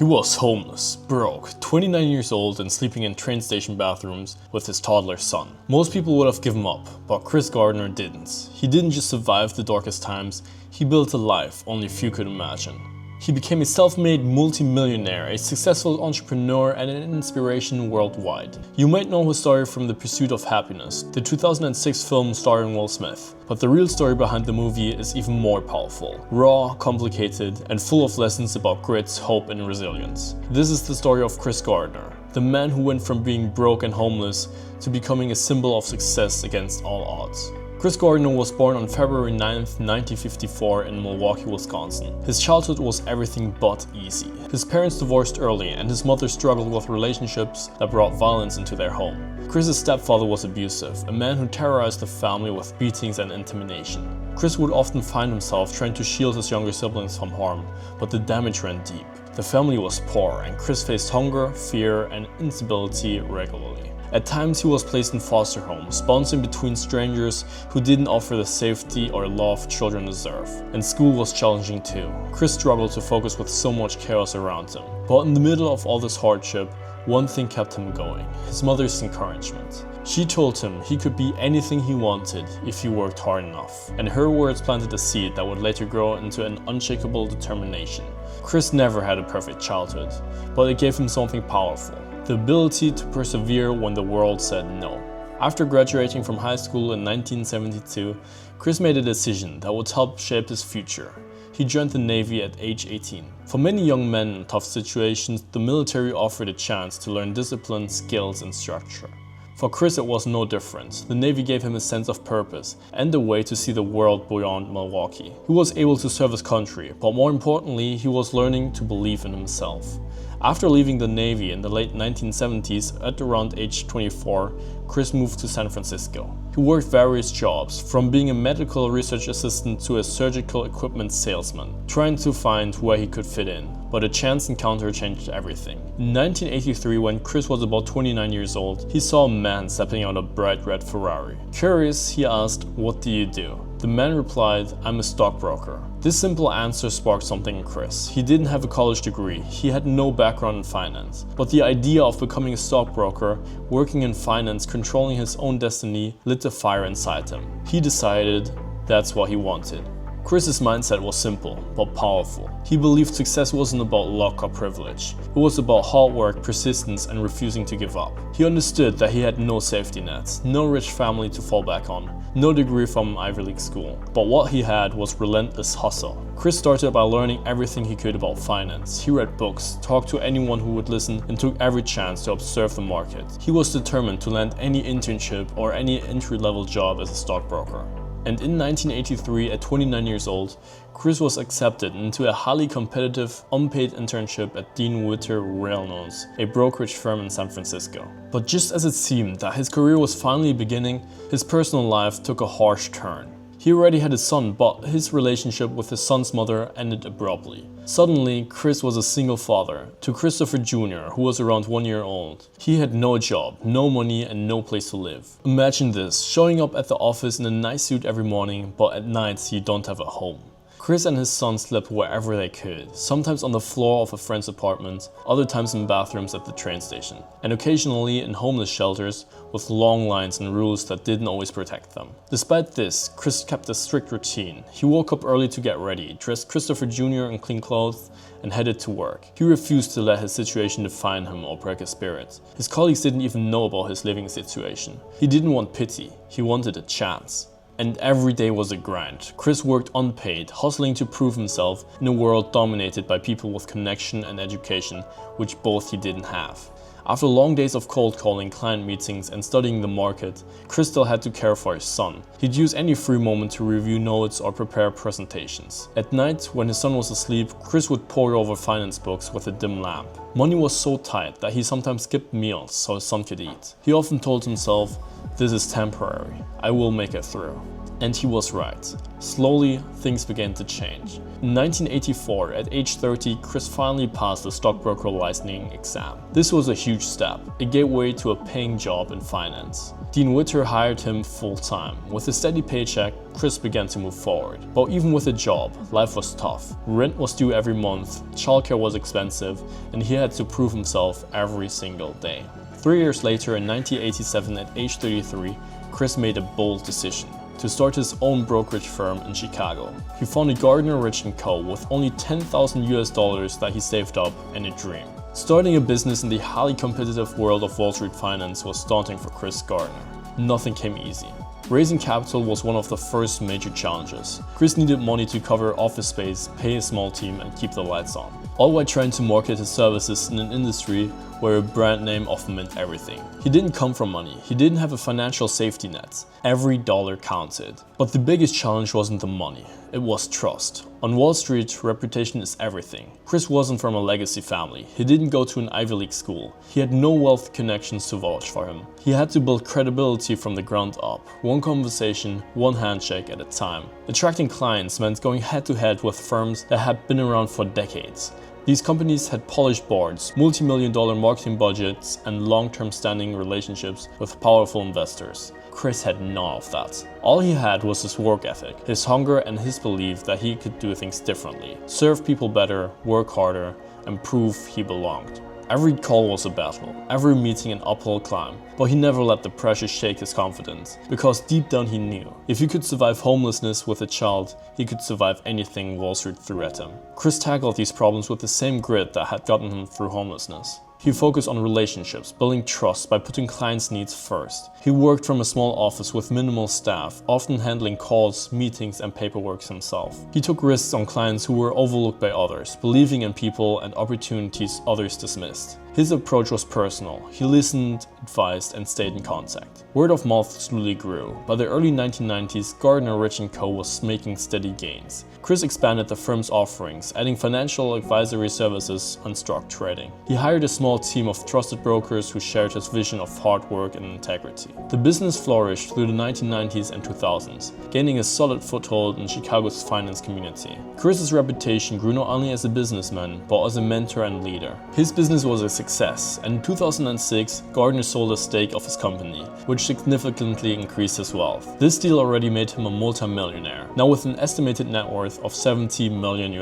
He was homeless, broke, 29 years old and sleeping in train station bathrooms with his toddler son. Most people would have given up, but Chris Gardner didn't. He didn't just survive the darkest times, he built a life only few could imagine. He became a self-made multi-millionaire, a successful entrepreneur and an inspiration worldwide. You might know his story from The Pursuit of Happyness, the 2006 film starring Will Smith. But the real story behind the movie is even more powerful, raw, complicated, and full of lessons about grit, hope, and resilience. This is the story of Chris Gardner, the man who went from being broke and homeless to becoming a symbol of success against all odds. Chris Gardner was born on February 9th, 1954 in Milwaukee, Wisconsin. His childhood was everything but easy. His parents divorced early and his mother struggled with relationships that brought violence into their home. Chris's stepfather was abusive, a man who terrorized the family with beatings and intimidation. Chris would often find himself trying to shield his younger siblings from harm, but the damage ran deep. The family was poor and Chris faced hunger, fear, and instability regularly. At times he was placed in foster homes, bouncing between strangers who didn't offer the safety or love children deserve. And school was challenging too. Chris struggled to focus with so much chaos around him. But in the middle of all this hardship, one thing kept him going: his mother's encouragement. She told him he could be anything he wanted if he worked hard enough. And her words planted a seed that would later grow into an unshakable determination. Chris never had a perfect childhood, but it gave him something powerful: the ability to persevere when the world said no. After graduating from high school in 1972, Chris made a decision that would help shape his future. He joined the Navy at age 18. For many young men in tough situations, the military offered a chance to learn discipline, skills, and structure. For Chris, it was no different. The Navy gave him a sense of purpose and a way to see the world beyond Milwaukee. He was able to serve his country, but more importantly, he was learning to believe in himself. After leaving the Navy in the late 1970s, at around age 24, Chris moved to San Francisco. He worked various jobs, from being a medical research assistant to a surgical equipment salesman, trying to find where he could fit in. But a chance encounter changed everything. In 1983, when Chris was about 29 years old, he saw a man stepping out of a bright red Ferrari. Curious, he asked, "What do you do?" The man replied, "I'm a stockbroker." This simple answer sparked something in Chris. He didn't have a college degree, he had no background in finance. But the idea of becoming a stockbroker, working in finance, controlling his own destiny, lit a fire inside him. He decided that's what he wanted. Chris's mindset was simple, but powerful. He believed success wasn't about luck or privilege. It was about hard work, persistence, and refusing to give up. He understood that he had no safety nets, no rich family to fall back on, no degree from an Ivy League school. But what he had was relentless hustle. Chris started by learning everything he could about finance. He read books, talked to anyone who would listen, and took every chance to observe the market. He was determined to land any internship or any entry-level job as a stockbroker. And in 1983, at 29 years old, Chris was accepted into a highly competitive, unpaid internship at Dean Witter Reynolds, a brokerage firm in San Francisco. But just as it seemed that his career was finally beginning, his personal life took a harsh turn. He already had a son, but his relationship with his son's mother ended abruptly. Suddenly, Chris was a single father to Christopher Jr., who was around 1 year old. He had no job, no money, and no place to live. Imagine this, showing up at the office in a nice suit every morning, but at night you don't have a home. Chris and his son slept wherever they could, sometimes on the floor of a friend's apartment, other times in bathrooms at the train station, and occasionally in homeless shelters with long lines and rules that didn't always protect them. Despite this, Chris kept a strict routine. He woke up early to get ready, dressed Christopher Jr. in clean clothes, and headed to work. He refused to let his situation define him or break his spirit. His colleagues didn't even know about his living situation. He didn't want pity, he wanted a chance. And every day was a grind. Chris worked unpaid, hustling to prove himself in a world dominated by people with connection and education, which both he didn't have. After long days of cold calling, client meetings, and studying the market, Chris still had to care for his son. He'd use any free moment to review notes or prepare presentations. At night, when his son was asleep, Chris would pore over finance books with a dim lamp. Money was so tight that he sometimes skipped meals so his son could eat. He often told himself, "This is temporary. I will make it through." And he was right. Slowly, things began to change. In 1984, at age 30, Chris finally passed the stockbroker licensing exam. This was a huge step. It gave way to a paying job in finance. Dean Witter hired him full-time. With a steady paycheck, Chris began to move forward. But even with a job, life was tough. Rent was due every month, childcare was expensive, and he had to prove himself every single day. 3 years later, in 1987, at age 33, Chris made a bold decision to start his own brokerage firm in Chicago. He founded Gardner Rich & Co. with only $10,000 that he saved up and a dream. Starting a business in the highly competitive world of Wall Street finance was daunting for Chris Gardner. Nothing came easy. Raising capital was one of the first major challenges. Chris needed money to cover office space, pay a small team, and keep the lights on, all while trying to market his services in an industry where a brand name often meant everything. He didn't come from money. He didn't have a financial safety net. Every dollar counted. But the biggest challenge wasn't the money. It was trust. On Wall Street, reputation is everything. Chris wasn't from a legacy family. He didn't go to an Ivy League school. He had no wealth connections to vouch for him. He had to build credibility from the ground up. One conversation, one handshake at a time. Attracting clients meant going head to head with firms that had been around for decades. These companies had polished boards, multi-million-dollar marketing budgets, and long-term standing relationships with powerful investors. Chris had none of that. All he had was his work ethic, his hunger, and his belief that he could do things differently, serve people better, work harder, and prove he belonged. Every call was a battle, every meeting an uphill climb, but he never let the pressure shake his confidence, because deep down he knew, if he could survive homelessness with a child, he could survive anything Wall Street threw at him. Chris tackled these problems with the same grit that had gotten him through homelessness. He focused on relationships, building trust by putting clients' needs first. He worked from a small office with minimal staff, often handling calls, meetings, and paperwork himself. He took risks on clients who were overlooked by others, believing in people and opportunities others dismissed. His approach was personal. He listened, advised, and stayed in contact. Word of mouth slowly grew. By the early 1990s, Gardner Rich & Co. was making steady gains. Chris expanded the firm's offerings, adding financial advisory services and stock trading. He hired a small team of trusted brokers who shared his vision of hard work and integrity. The business flourished through the 1990s and 2000s, gaining a solid foothold in Chicago's finance community. Chris's reputation grew not only as a businessman, but as a mentor and leader. His business was a success, and in 2006, Gardner sold a stake of his company, which significantly increased his wealth. This deal already made him a multi-millionaire, now with an estimated net worth of $70 million.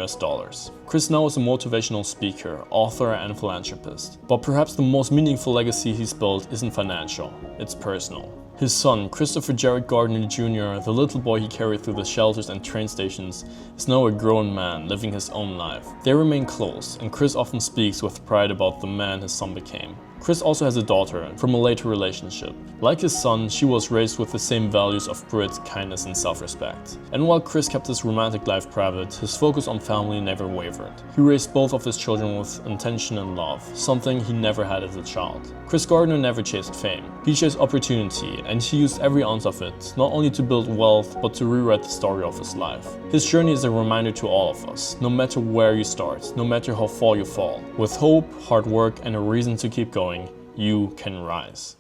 Chris now is a motivational speaker, author, and philanthropist. But perhaps the most meaningful legacy he's built isn't financial, it's personal. His son, Christopher Jared Gardner Jr., the little boy he carried through the shelters and train stations, is now a grown man living his own life. They remain close, and Chris often speaks with pride about the man his son became. Chris also has a daughter from a later relationship. Like his son, she was raised with the same values of grit, kindness, and self-respect. And while Chris kept his romantic life private, his focus on family never wavered. He raised both of his children with intention and love, something he never had as a child. Chris Gardner never chased fame. He chased opportunity, and he used every ounce of it, not only to build wealth, but to rewrite the story of his life. His journey is a reminder to all of us, no matter where you start, no matter how far you fall. With hope, hard work, and a reason to keep going, you can rise.